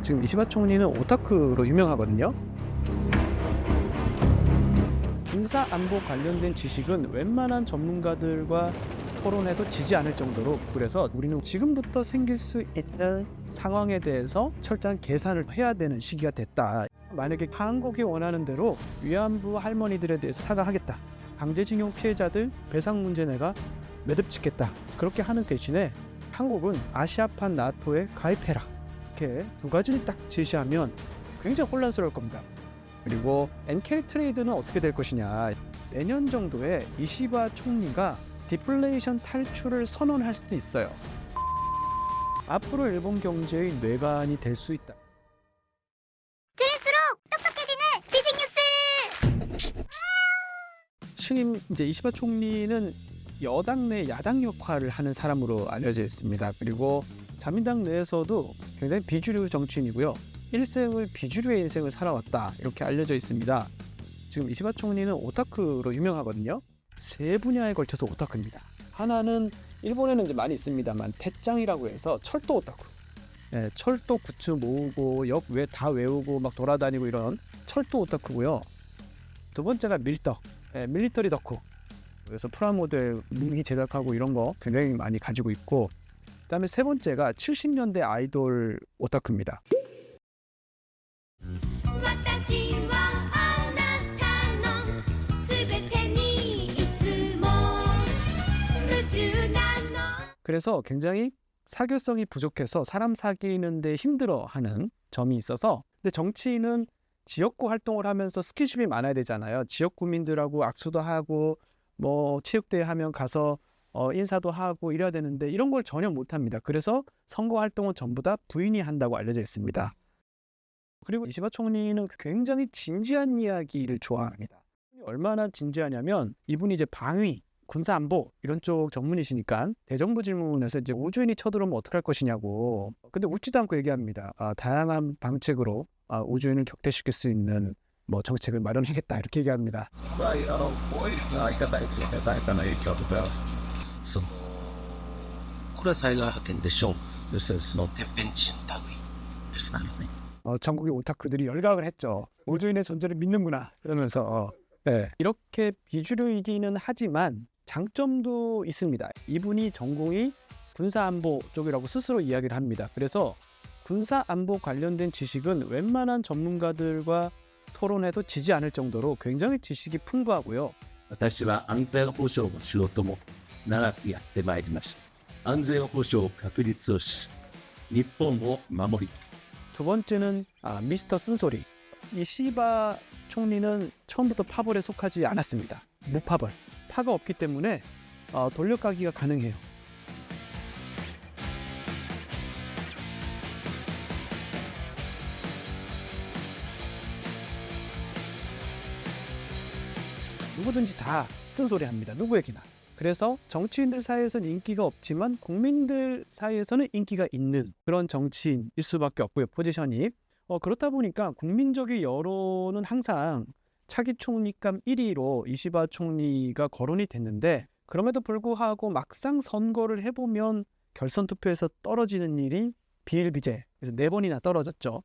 지금 이시바 총리는 오타쿠로 유명하거든요. 군사 안보 관련된 지식은 웬만한 전문가들과 토론해도 지지 않을 정도로, 그래서 우리는 지금부터 생길 수 있는 상황에 대해서 철저한 계산을 해야 되는 시기가 됐다. 만약에 한국이 원하는 대로 위안부 할머니들에 대해서 사과하겠다, 강제징용 피해자들 배상 문제 내가 매듭짓겠다, 그렇게 하는 대신에 한국은 아시아판 나토에 가입해라, 이렇게 두 가지를 딱 제시하면 굉장히 혼란스러울 겁니다. 그리고 엔캐리 트레이드는 어떻게 될 것이냐, 내년 정도에 이시바 총리가 디플레이션 탈출을 선언할 수도 있어요. 앞으로 일본 경제의 뇌관이 될 수 있다. 들을수록 똑똑해지는 지식 뉴스. 신임 이제 이시바 총리는 여당 내 야당 역할을 하는 사람으로 알려져 있습니다. 그리고 자민당 내에서도 굉장히 비주류 정치인이고요. 일생을 비주류의 인생을 살아왔다, 이렇게 알려져 있습니다. 지금 이시바 총리는 오타쿠로 유명하거든요. 세 분야에 걸쳐서 오타쿠입니다. 하나는 일본에는 이제 많이 있습니다만 태짱이라고 해서 철도 오타쿠. 철도 굿즈 모으고 역 외 다 외우고 막 돌아다니고 이런 철도 오타쿠고요. 두 번째가 밀덕, 밀리터리 덕후. 그래서 프라모델 무기 제작하고 이런 거 굉장히 많이 가지고 있고, 그다음에 세 번째가 70년대 아이돌 오타쿠입니다. 私はあなたのすべてにいつも夢中なの。 그래서 굉장히 사교성이 부족해서 사람 사귀는데 힘들어하는 점이 있어서, 근데 정치인은 지역구 활동을 하면서 스킨십이 많아야 되잖아요. 지역 구민들하고 악수도 하고 뭐 체육대회 하면 가서 인사도 하고 이래야 되는데 이런 걸 전혀 못합니다. 그래서 선거 활동은 전부 다 부인이 한다고 알려져 있습니다. 그리고 이시바 총리는 굉장히 진지한 이야기를 좋아합니다. 얼마나 진지하냐면 이분이 이제 방위, 군사안보 이런 쪽 전문이시니까 대정부 질문에서 이제 우주인이 쳐들어오면 어떡할 것이냐고, 근데 웃지도 않고 얘기합니다. 다양한 방책으로 우주인을 격퇴시킬 수 있는 뭐 정책을 마련하겠다, 이렇게 얘기합니다. そのこれは災害派遣でしょう。要するにその天変地異の類ですからね。 전국의 오타쿠들이 열광을 했죠. 우주인의 존재를 믿는구나 이러면서. 이렇게 비주류이기는 하지만 장점도 있습니다. 이분이 전공이 군사안보 쪽이라고 스스로 이야기를 합니다. 그래서 군사안보 관련된 지식은 웬만한 전문가들과 토론해도 지지 않을 정도로 굉장히 지식이 풍부하고요. 私は安全保障の仕事も長くやってまいりました。安全保障確立をし、日本を守り。 두 번째는 미스터 쓴소리. 이시바 총리는 처음부터 파벌에 속하지 않았습니다. 무파벌. 파가 없기 때문에 돌려가기가 가능해요. 누구든지 다 쓴소리합니다. 누구에게나. 그래서 정치인들 사이에서는 인기가 없지만 국민들 사이에서는 인기가 있는 그런 정치인일 수밖에 없고요. 포지션이. 그렇다 보니까 국민적인 여론은 항상 차기 총리감 1위로 이시바 총리가 거론이 됐는데, 그럼에도 불구하고 막상 선거를 해보면 결선 투표에서 떨어지는 일이 비일비재. 그래서 4번이나 떨어졌죠.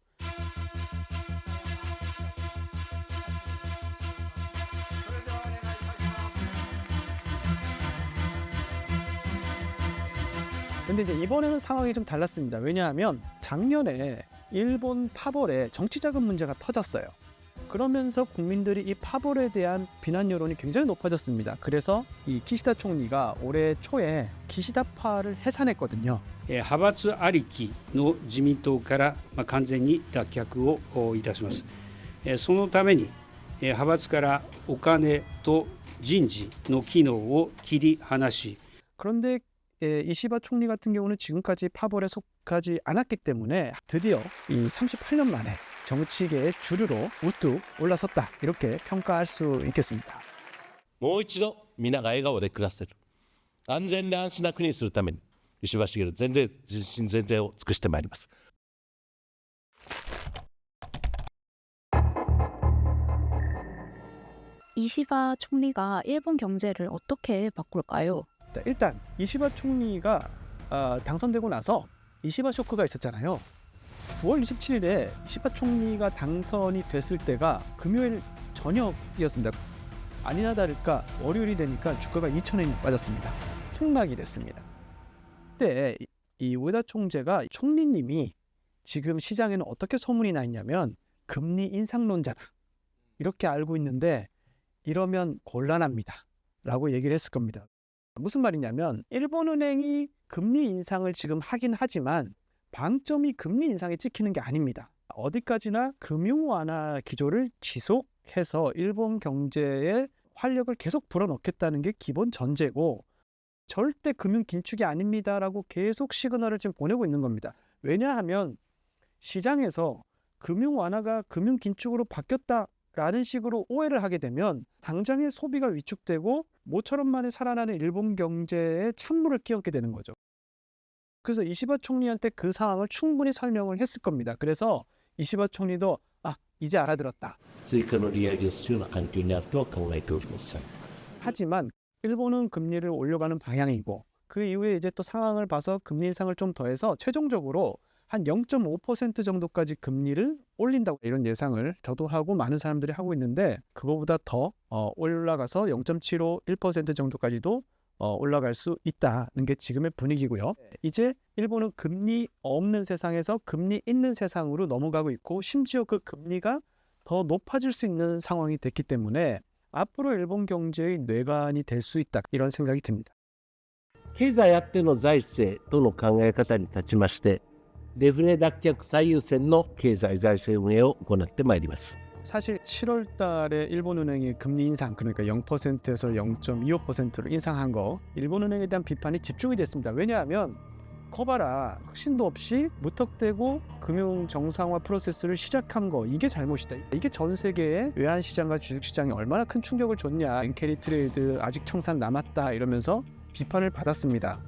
근데 이제 이번에는 상황이 좀 달랐습니다. 왜냐하면 작년에 일본 파벌에 정치자금 문제가 터졌어요. 그러면서 국민들이 이 파벌에 대한 비난 여론이 굉장히 높아졌습니다. 그래서 이 기시다 총리가 올해 초에 기시다파를 해산했거든요. 派閥ありきの自民党から完全に脱却をいたします。そのために派閥からお金と人事の機能を切り離し 그런데 이시바 총리 같은 경우는 지금까지 파벌에 속하지 않았기 때문에 드디어 이 38년 만에 정치계의 주류로 우뚝 올라섰다, 이렇게 평가할 수 있겠습니다. もう一度皆が笑顔で暮らせる安全で安心な国にするために石破茂全身全霊を尽くしてまいります。 이시바 총리가 일본 경제를 어떻게 바꿀까요? 일단 이시바 총리가 당선되고 나서 이시바 쇼크가 있었잖아요. 9월 27일에 이시바 총리가 당선이 됐을 때가 금요일 저녁이었습니다. 아니나 다를까 월요일이 되니까 주가가 2,000엔이 빠졌습니다. 폭락이 됐습니다. 그때 이 우에다 총재가 총리님이 지금 시장에는 어떻게 소문이 나 있냐면 금리 인상론자다 이렇게 알고 있는데 이러면 곤란합니다 라고 얘기를 했을 겁니다. 무슨 말이냐면 일본은행이 금리 인상을 지금 하긴 하지만 방점이 금리 인상에 찍히는 게 아닙니다. 어디까지나 금융 완화 기조를 지속해서 일본 경제에 활력을 계속 불어넣겠다는 게 기본 전제고 절대 금융 긴축이 아닙니다라고 계속 시그널을 지금 보내고 있는 겁니다. 왜냐하면 시장에서 금융 완화가 금융 긴축으로 바뀌었다라는 식으로 오해를 하게 되면 당장의 소비가 위축되고 모처럼 만에 살아나는 일본 경제에 찬물을 끼얹게 되는 거죠. 그래서 이시바 총리한테 그 상황을 충분히 설명을 했을 겁니다. 그래서 이시바 총리도 이제 알아들었다. 追加の利上げをするような環境にあるとは考えておりません。 하지만 일본은 금리를 올려가는 방향이고 그 이후에 이제 또 상황을 봐서 금리 인상을 좀 더해서 최종적으로 한 0.5% 정도까지 금리를 올린다고 이런 예상을 저도 하고 많은 사람들이 하고 있는데 그거보다 더 올라가서 0.75, 1% 정도까지도 올라갈 수 있다는 게 지금의 분위기고요. 이제 일본은 금리 없는 세상에서 금리 있는 세상으로 넘어가고 있고 심지어 그 금리가 더 높아질 수 있는 상황이 됐기 때문에 앞으로 일본 경제의 뇌관이 될 수 있다 이런 생각이 듭니다. 経済あっての財政との考え方に立ちまして、デフレ脱却最優先の経済財政運営を行ってまいります。 사실 7월 달에 일본은행이 금리 인상 그러니까 0%에서 0.25%로 인상한 거 일본은행에 대한 비판이 집중이 됐습니다. 왜냐하면 거봐라 혁신도 없이 무턱대고 금융 정상화 프로세스를 시작한 거 이게 잘못이다. 이게 전 세계의 외환시장과 주식시장에 얼마나 큰 충격을 줬냐. 엔캐리 트레이드 아직 청산 남았다 이러면서 비판을 받았습니다.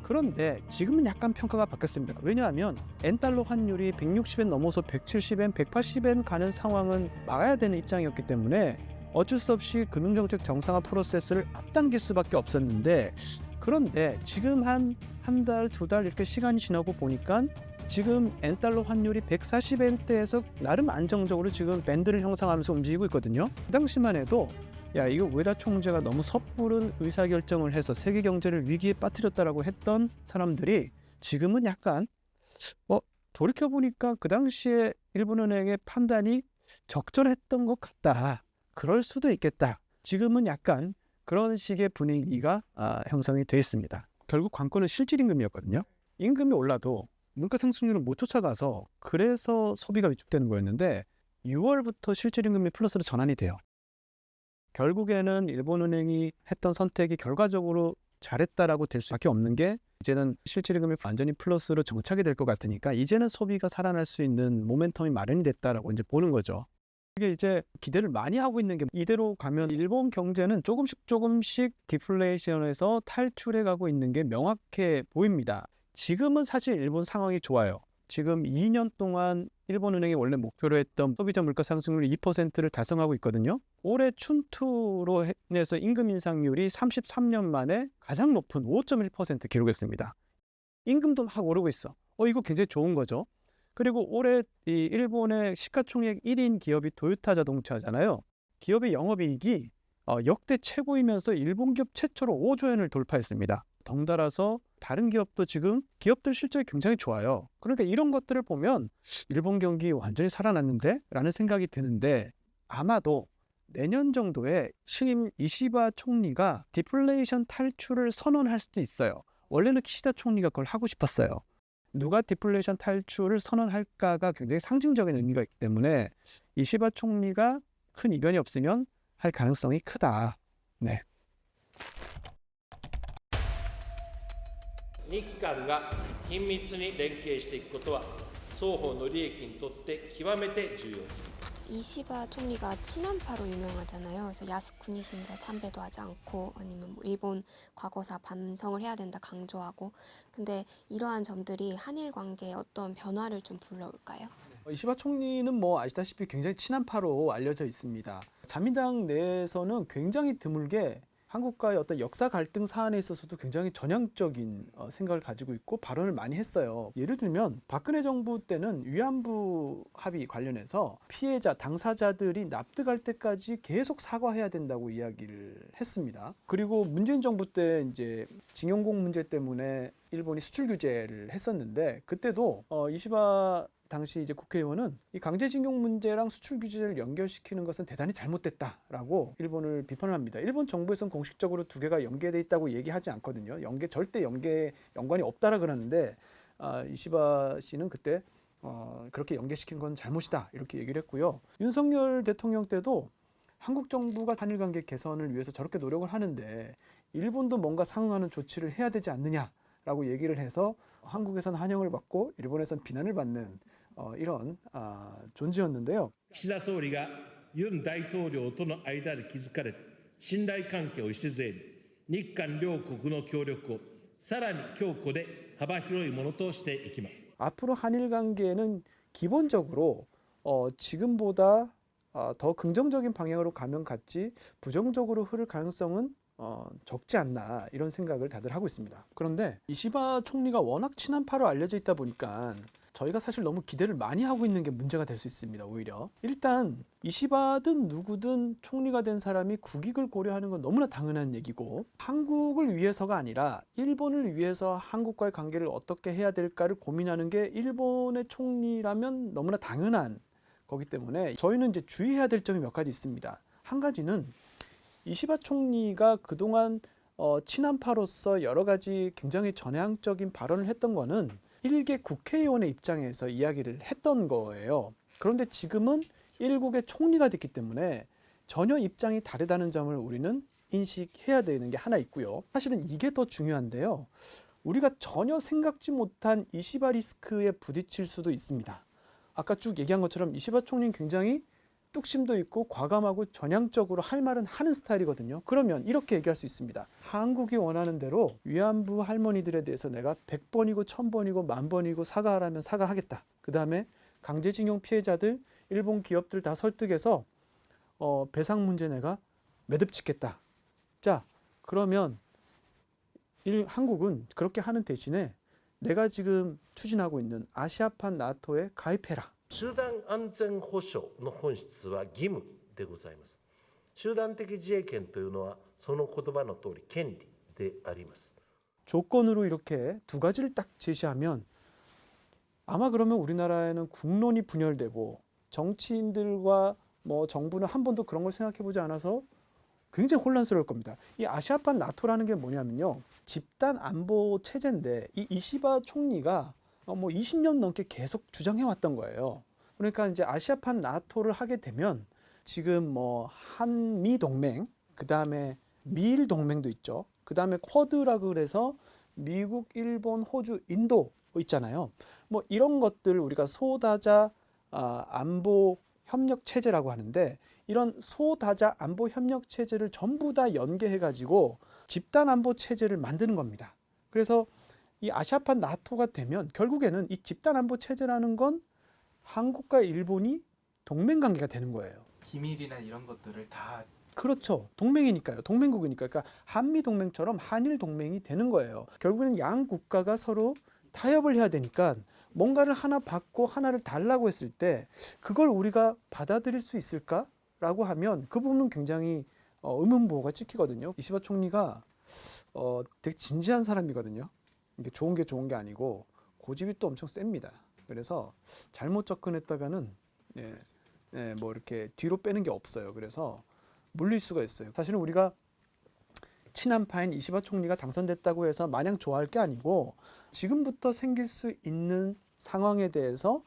그런데 지금은 약간 평가가 바뀌었습니다. 왜냐하면 엔달러 환율이 160엔 넘어서 170엔, 180엔 가는 상황은 막아야 되는 입장이었기 때문에 어쩔 수 없이 금융정책 정상화 프로세스를 앞당길 수밖에 없었는데 그런데 지금 한 달, 두 달 이렇게 시간이 지나고 보니까 지금 엔달러 환율이 140엔대에서 나름 안정적으로 지금 밴드를 형성하면서 움직이고 있거든요. 그 당시만 해도 야 이거 우에다 총재가 너무 섣부른 의사결정을 해서 세계 경제를 위기에 빠뜨렸다라고 했던 사람들이 지금은 약간 돌이켜보니까 그 당시에 일본은행의 판단이 적절했던 것 같다. 그럴 수도 있겠다. 지금은 약간 그런 식의 분위기가 형성이 되어 있습니다. 결국 관건은 실질임금이었거든요. 임금이 올라도 물가 상승률을 못 쫓아가서 그래서 소비가 위축되는 거였는데 6월부터 실질임금이 플러스로 전환이 돼요. 결국에는 일본은행이 했던 선택이 결과적으로 잘했다라고 될 수밖에 없는 게 이제는 실질임금이 완전히 플러스로 정착이 될 것 같으니까 이제는 소비가 살아날 수 있는 모멘텀이 마련이 됐다라고 이제 보는 거죠. 이게 이제 기대를 많이 하고 있는 게 이대로 가면 일본 경제는 조금씩 디플레이션에서 탈출해 가고 있는 게 명확해 보입니다. 지금은 사실 일본 상황이 좋아요. 지금 2년 동안 일본은행이 원래 목표로 했던 소비자 물가 상승률 2%를 달성하고 있거든요. 올해 춘투로 인해서 임금 인상률이 33년 만에 가장 높은 5.1% 기록했습니다. 임금도 막 오르고 있어. 이거 굉장히 좋은 거죠. 그리고 올해 이 일본의 시가총액 1인 기업이 도요타 자동차잖아요. 기업의 영업이익이 역대 최고이면서 일본 기업 최초로 5조엔을 돌파했습니다. 덩달아서 다른 기업도 지금 기업들 실적이 굉장히 좋아요. 그러니까 이런 것들을 보면 일본 경기 완전히 살아났는데? 라는 생각이 드는데 아마도 내년 정도에 신임 이시바 총리가 디플레이션 탈출을 선언할 수도 있어요. 원래는 키시다 총리가 그걸 하고 싶었어요. 누가 디플레이션 탈출을 선언할까가 굉장히 상징적인 의미가 있기 때문에 이시바 총리가 큰 이변이 없으면 할 가능성이 크다. 네. 日韓が緊密に連携していくことは双方の利益にとって極めて重要です。 이시바 총리가 친한파로 유명하잖아요. 그래서 야스쿠니신자 참배도 하지 않고 아니면 뭐 일본 과거사 반성을 해야 된다 강조하고 근데 이러한 점들이 한일 관계에 어떤 변화를 좀 불러올까요? 이시바 총리는 뭐 아시다시피 굉장히 친한파로 알려져 있습니다. 자민당 내에서는 굉장히 드물게 한국과의 어떤 역사 갈등 사안에 있어서도 굉장히 전향적인 생각을 가지고 있고 발언을 많이 했어요. 예를 들면 박근혜 정부 때는 위안부 합의 관련해서 피해자, 당사자들이 납득할 때까지 계속 사과해야 된다고 이야기를 했습니다. 그리고 문재인 정부 때 이제 징용공 문제 때문에 일본이 수출 규제를 했었는데 그때도 이시바 당시 이제 국회의원은 이 강제징용 문제랑 수출 규제를 연결시키는 것은 대단히 잘못됐다라고 일본을 비판을 합니다. 일본 정부에서는 공식적으로 두 개가 연계돼 있다고 얘기하지 않거든요. 절대 연관이 없다라 그러는데 이시바 씨는 그때 그렇게 연계시킨 건 잘못이다 이렇게 얘기를 했고요. 윤석열 대통령 때도 한국 정부가 한일 관계 개선을 위해서 저렇게 노력을 하는데 일본도 뭔가 상응하는 조치를 해야 되지 않느냐라고 얘기를 해서 한국에서는 환영을 받고 일본에서는 비난을 받는 이런 존재였는데요. 岸田総理がユン大統領との間で築かれた信頼関係を礎に日韓両国の協力をさらに強固で幅広いものとしていきます。 앞으로 한일 관계는 기본적으로 지금보다 더 긍정적인 방향으로 가면 같지 부정적으로 흐를 가능성은 적지 않나 이런 생각을 다들 하고 있습니다. 그런데 이시바 총리가 워낙 친한파로 알려져 있다 보니까 저희가 사실 너무 기대를 많이 하고 있는 게 문제가 될 수 있습니다. 오히려 일단 이시바든 누구든 총리가 된 사람이 국익을 고려하는 건 너무나 당연한 얘기고 한국을 위해서가 아니라 일본을 위해서 한국과의 관계를 어떻게 해야 될까를 고민하는 게 일본의 총리라면 너무나 당연한 거기 때문에 저희는 이제 주의해야 될 점이 몇 가지 있습니다. 한 가지는 이시바 총리가 그동안 친한파로서 여러 가지 굉장히 전향적인 발언을 했던 거는 일개 국회의원의 입장에서 이야기를 했던 거예요. 그런데 지금은 일국의 총리가 됐기 때문에 전혀 입장이 다르다는 점을 우리는 인식해야 되는 게 하나 있고요. 사실은 이게 더 중요한데요. 우리가 전혀 생각지 못한 이시바 리스크에 부딪힐 수도 있습니다. 아까 쭉 얘기한 것처럼 이시바 총리는 굉장히 뚝심도 있고 과감하고 전향적으로 할 말은 하는 스타일이거든요. 그러면 이렇게 얘기할 수 있습니다. 한국이 원하는 대로 위안부 할머니들에 대해서 내가 100번이고 1000번이고 10,000번이고 사과하라면 사과하겠다. 그 다음에 강제징용 피해자들, 일본 기업들 다 설득해서 배상 문제 내가 매듭짓겠다. 자, 그러면 한국은 그렇게 하는 대신에 내가 지금 추진하고 있는 아시아판 나토에 가입해라. 集団安全保障の本質は義務でございます。集団的自衛権というのはその言葉の通り権利であります。 조건으로 이렇게 두 가지를 딱 제시하면 아마 그러면 우리나라에는 국론이 분열되고 정치인들과 뭐 정부는 한 번도 그런 걸 생각해 보지 않아서 굉장히 혼란스러울 겁니다. 이 아시아판 나토라는 게 뭐냐면요. 집단 안보 체제인데 이 이시바 총리가 뭐 20년 넘게 계속 주장해 왔던 거예요. 그러니까 이제 아시아판 나토를 하게 되면 지금 뭐 한미 동맹, 그 다음에 미일 동맹도 있죠. 그 다음에 쿼드라고 그래서 미국, 일본, 호주, 인도 있잖아요. 뭐 이런 것들 우리가 소다자 안보 협력 체제라고 하는데 이런 소다자 안보 협력 체제를 전부 다 연계해 가지고 집단 안보 체제를 만드는 겁니다. 그래서 이 아시아판 나토가 되면 결국에는 이 집단 안보 체제라는 건 한국과 일본이 동맹 관계가 되는 거예요. 기밀이나 이런 것들을 다 그렇죠. 동맹이니까요. 동맹국이니까. 그러니까 한미 동맹처럼 한일 동맹이 되는 거예요. 결국에는 양 국가가 서로 타협을 해야 되니까 뭔가를 하나 받고 하나를 달라고 했을 때 그걸 우리가 받아들일 수 있을까라고 하면 그 부분은 굉장히 의문부호가 찍히거든요. 이시바 총리가 되게 진지한 사람이거든요. 이게 좋은 게 아니고 고집이 또 엄청 셉니다. 그래서 잘못 접근했다가는 뭐 이렇게 뒤로 빼는 게 없어요. 그래서 물릴 수가 있어요. 사실은 우리가 친한파인 이시바 총리가 당선됐다고 해서 마냥 좋아할 게 아니고 지금부터 생길 수 있는 상황에 대해서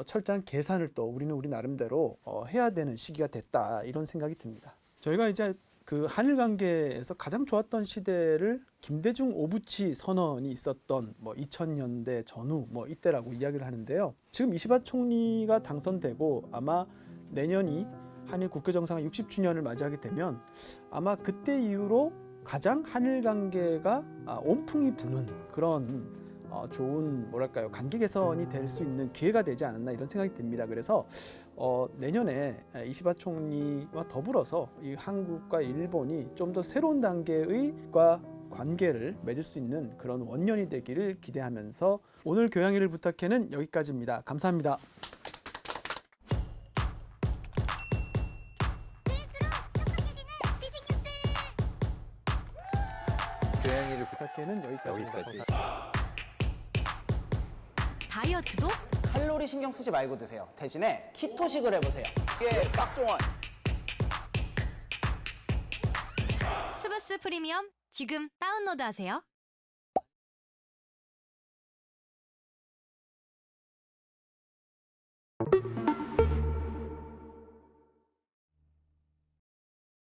철저한 계산을 또 우리는 우리 나름대로 해야 되는 시기가 됐다 이런 생각이 듭니다. 저희가 이제 그 한일 관계에서 가장 좋았던 시대를 김대중 오부치 선언이 있었던 뭐 2000년대 전후 뭐 이때라고 이야기를 하는데요. 지금 이시바 총리가 당선되고 아마 내년이 한일 국교 정상화 60주년을 맞이하게 되면 아마 그때 이후로 가장 한일 관계가 온풍이 부는 그런 좋은 뭐랄까요 관계 개선이 될 수 있는 기회가 되지 않았나 이런 생각이 듭니다. 그래서 내년에 이시바 총리와 더불어서 이 한국과 일본이 좀 더 새로운 단계의 관계를 맺을 수 있는 그런 원년이 되기를 기대하면서 오늘 교양일을 부탁해는 여기까지입니다. 감사합니다. 교양일을 부탁해는 여기까지입니다. 다이어트도 칼로리 신경 쓰지 말고 드세요. 대신에 키토식을 해보세요. 이게 빡종원. 스브스 프리미엄 지금 다운로드하세요.